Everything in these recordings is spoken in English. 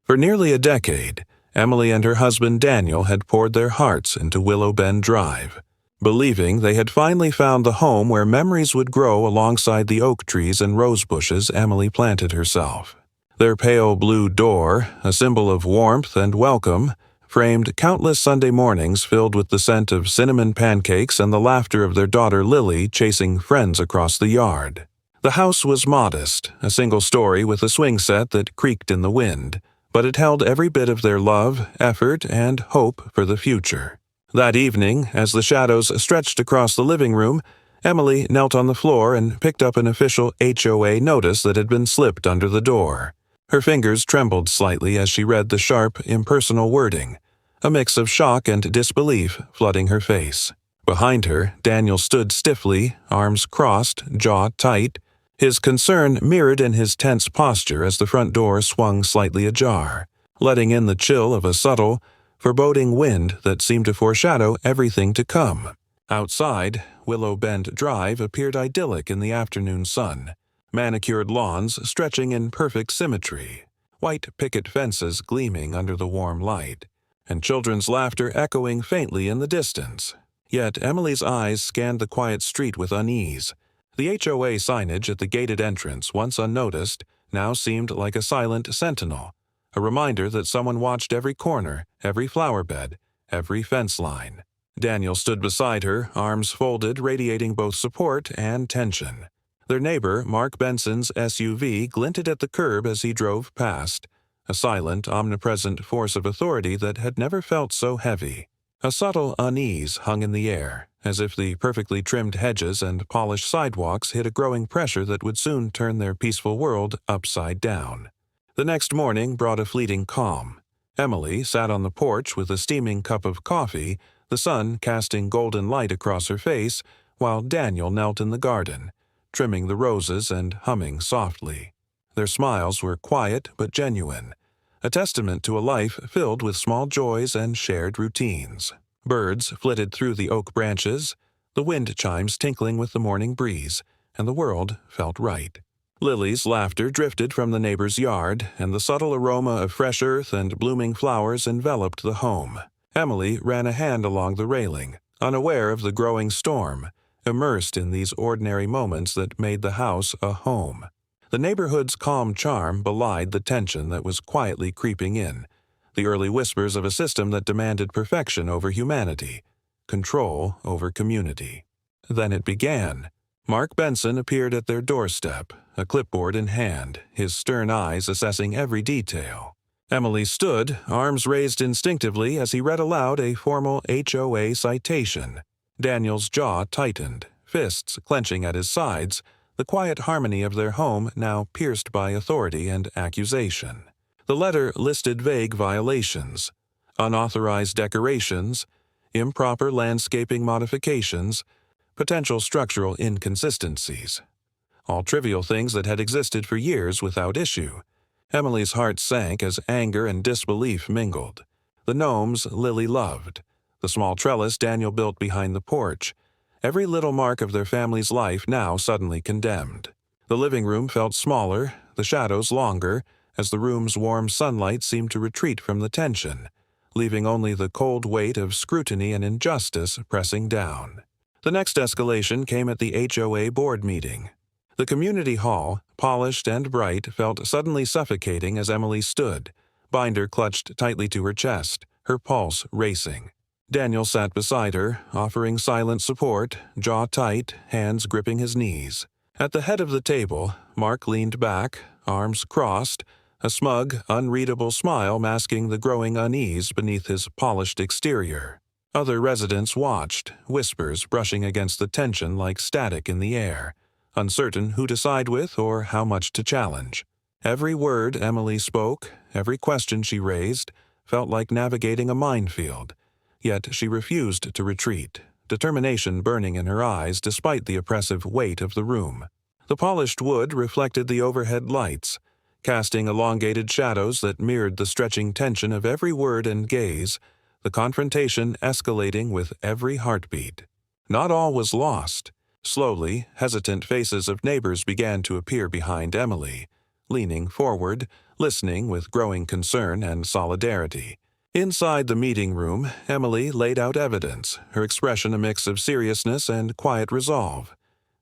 For nearly a decade, Emily and her husband Daniel had poured their hearts into Willow Bend Drive, believing they had finally found the home where memories would grow alongside the oak trees and rose bushes Emily planted herself. Their pale blue door, a symbol of warmth and welcome, framed countless Sunday mornings filled with the scent of cinnamon pancakes and the laughter of their daughter Lily chasing friends across the yard. The house was modest, a single story with a swing set that creaked in the wind, but it held every bit of their love, effort, and hope for the future. That evening, as the shadows stretched across the living room, Emily knelt on the floor and picked up an official HOA notice that had been slipped under the door. Her fingers trembled slightly as she read the sharp, impersonal wording, a mix of shock and disbelief flooding her face. Behind her, Daniel stood stiffly, arms crossed, jaw tight, his concern mirrored in his tense posture as the front door swung slightly ajar, letting in the chill of a subtle, foreboding wind that seemed to foreshadow everything to come. Outside, Willow Bend Drive appeared idyllic in the afternoon sun. Manicured lawns stretching in perfect symmetry, white picket fences gleaming under the warm light, and children's laughter echoing faintly in the distance. Yet Emily's eyes scanned the quiet street with unease. The HOA signage at the gated entrance, once unnoticed, now seemed like a silent sentinel, a reminder that someone watched every corner, every flower bed, every fence line. Daniel stood beside her, arms folded, radiating both support and tension. Their neighbor, Mark Benson's SUV, glinted at the curb as he drove past, a silent, omnipresent force of authority that had never felt so heavy. A subtle unease hung in the air, as if the perfectly trimmed hedges and polished sidewalks hid a growing pressure that would soon turn their peaceful world upside down. The next morning brought a fleeting calm. Emily sat on the porch with a steaming cup of coffee, the sun casting golden light across her face, while Daniel knelt in the garden, trimming the roses and humming softly. Their smiles were quiet but genuine, a testament to a life filled with small joys and shared routines. Birds flitted through the oak branches, the wind chimes tinkling with the morning breeze, and the world felt right. Lily's laughter drifted from the neighbor's yard, and the subtle aroma of fresh earth and blooming flowers enveloped the home. Emily ran a hand along the railing, unaware of the growing storm, immersed in these ordinary moments that made the house a home. The neighborhood's calm charm belied the tension that was quietly creeping in, the early whispers of a system that demanded perfection over humanity, control over community. Then it began. Mark Benson appeared at their doorstep, a clipboard in hand, his stern eyes assessing every detail. Emily stood, arms raised instinctively as he read aloud a formal HOA citation. Daniel's jaw tightened, fists clenching at his sides, the quiet harmony of their home now pierced by authority and accusation. The letter listed vague violations, unauthorized decorations, improper landscaping modifications, potential structural inconsistencies. All trivial things that had existed for years without issue. Emily's heart sank as anger and disbelief mingled. The gnomes Lily loved, the small trellis Daniel built behind the porch, every little mark of their family's life now suddenly condemned. The living room felt smaller, the shadows longer, as the room's warm sunlight seemed to retreat from the tension, leaving only the cold weight of scrutiny and injustice pressing down. The next escalation came at the HOA board meeting. The community hall, polished and bright, felt suddenly suffocating as Emily stood, binder clutched tightly to her chest, her pulse racing. Daniel sat beside her, offering silent support, jaw tight, hands gripping his knees. At the head of the table, Mark leaned back, arms crossed, a smug, unreadable smile masking the growing unease beneath his polished exterior. Other residents watched, whispers brushing against the tension like static in the air, uncertain who to side with or how much to challenge. Every word Emily spoke, every question she raised, felt like navigating a minefield. Yet she refused to retreat, determination burning in her eyes despite the oppressive weight of the room. The polished wood reflected the overhead lights, casting elongated shadows that mirrored the stretching tension of every word and gaze, the confrontation escalating with every heartbeat. Not all was lost. Slowly, hesitant faces of neighbors began to appear behind Emily, leaning forward, listening with growing concern and solidarity. Inside the meeting room, Emily laid out evidence, her expression a mix of seriousness and quiet resolve.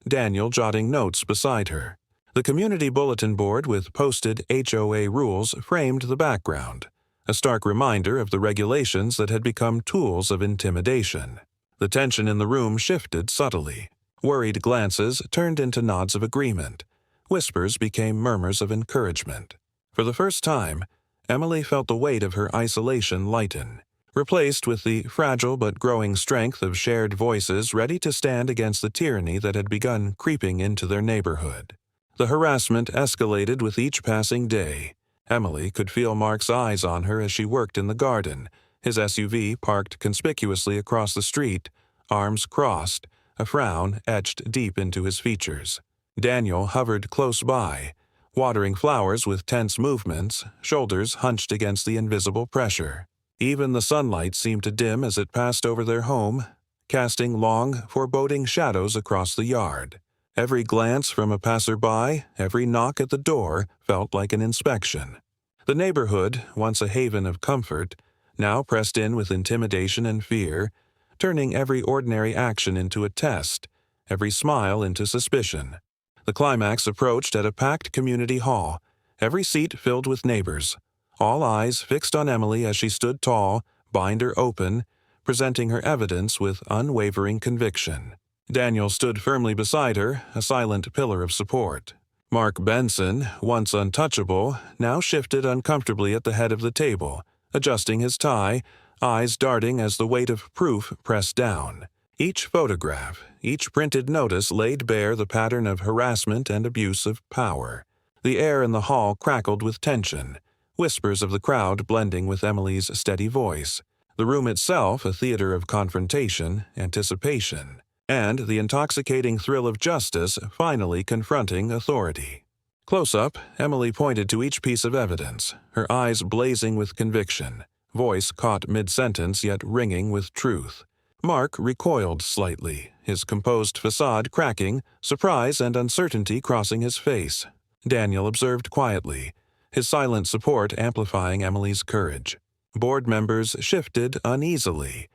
Daniel jotting notes beside her. The community bulletin board with posted HOA rules framed the background, a stark reminder of the regulations that had become tools of intimidation. The tension in the room shifted subtly. Worried glances turned into nods of agreement. Whispers became murmurs of encouragement. For the first time, Emily felt the weight of her isolation lighten, replaced with the fragile but growing strength of shared voices ready to stand against the tyranny that had begun creeping into their neighborhood. The harassment escalated with each passing day. Emily could feel Mark's eyes on her as she worked in the garden, his SUV parked conspicuously across the street, arms crossed, a frown etched deep into his features. Daniel hovered close by, watering flowers with tense movements, shoulders hunched against the invisible pressure. Even the sunlight seemed to dim as it passed over their home, casting long, foreboding shadows across the yard. Every glance from a passerby, every knock at the door, felt like an inspection. The neighborhood, once a haven of comfort, now pressed in with intimidation and fear, turning every ordinary action into a test, every smile into suspicion. The climax approached at a packed community hall, every seat filled with neighbors, all eyes fixed on Emily as she stood tall, binder open, presenting her evidence with unwavering conviction. Daniel stood firmly beside her, a silent pillar of support. Mark Benson, once untouchable, now shifted uncomfortably at the head of the table, adjusting his tie, eyes darting as the weight of proof pressed down. Each photograph, each printed notice laid bare the pattern of harassment and abuse of power. The air in the hall crackled with tension, whispers of the crowd blending with Emily's steady voice. The room itself a theater of confrontation, anticipation, and the intoxicating thrill of justice finally confronting authority. Close up, Emily pointed to each piece of evidence, her eyes blazing with conviction, voice caught mid-sentence yet ringing with truth. Mark recoiled slightly, his composed facade cracking, surprise and uncertainty crossing his face. Daniel observed quietly, his silent support amplifying Emily's courage. Board members shifted uneasily,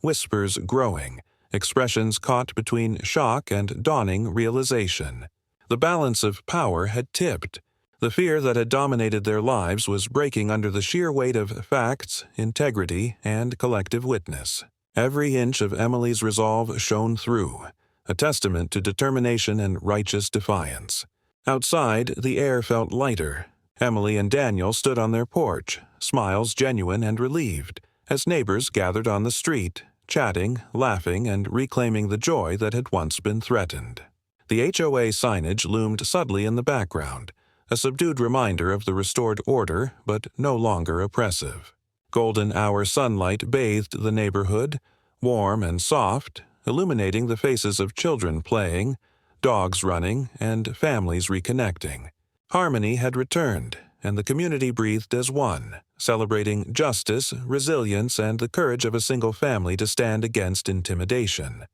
whispers growing, expressions caught between shock and dawning realization. The balance of power had tipped. The fear that had dominated their lives was breaking under the sheer weight of facts, integrity, and collective witness. Every inch of Emily's resolve shone through, a testament to determination and righteous defiance. Outside, the air felt lighter. Emily and Daniel stood on their porch, smiles genuine and relieved, as neighbors gathered on the street, chatting, laughing, and reclaiming the joy that had once been threatened. The HOA signage loomed subtly in the background, a subdued reminder of the restored order, but no longer oppressive. Golden hour sunlight bathed the neighborhood, warm and soft, illuminating the faces of children playing, dogs running, and families reconnecting. Harmony had returned, and the community breathed as one, celebrating justice, resilience, and the courage of a single family to stand against intimidation.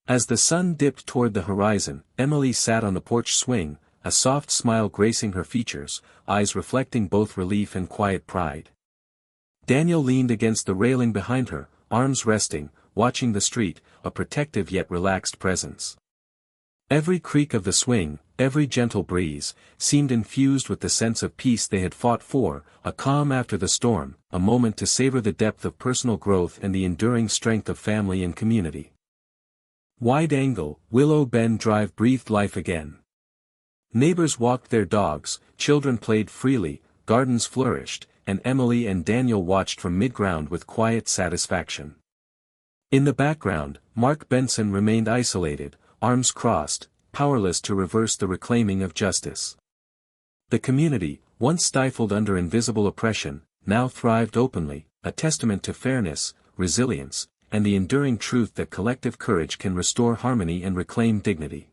As the sun dipped toward the horizon, Emily sat on the porch swing, a soft smile gracing her features, eyes reflecting both relief and quiet pride. Daniel leaned against the railing behind her, arms resting, watching the street, a protective yet relaxed presence. Every creak of the swing, every gentle breeze, seemed infused with the sense of peace they had fought for, a calm after the storm, a moment to savor the depth of personal growth and the enduring strength of family and community. Wide-angle, Willow Bend Drive breathed life again. Neighbors walked their dogs, children played freely, gardens flourished, and Emily and Daniel watched from mid-ground with quiet satisfaction. In the background, Mark Benson remained isolated, arms crossed, powerless to reverse the reclaiming of justice. The community, once stifled under invisible oppression, now thrived openly, a testament to fairness, resilience, and the enduring truth that collective courage can restore harmony and reclaim dignity.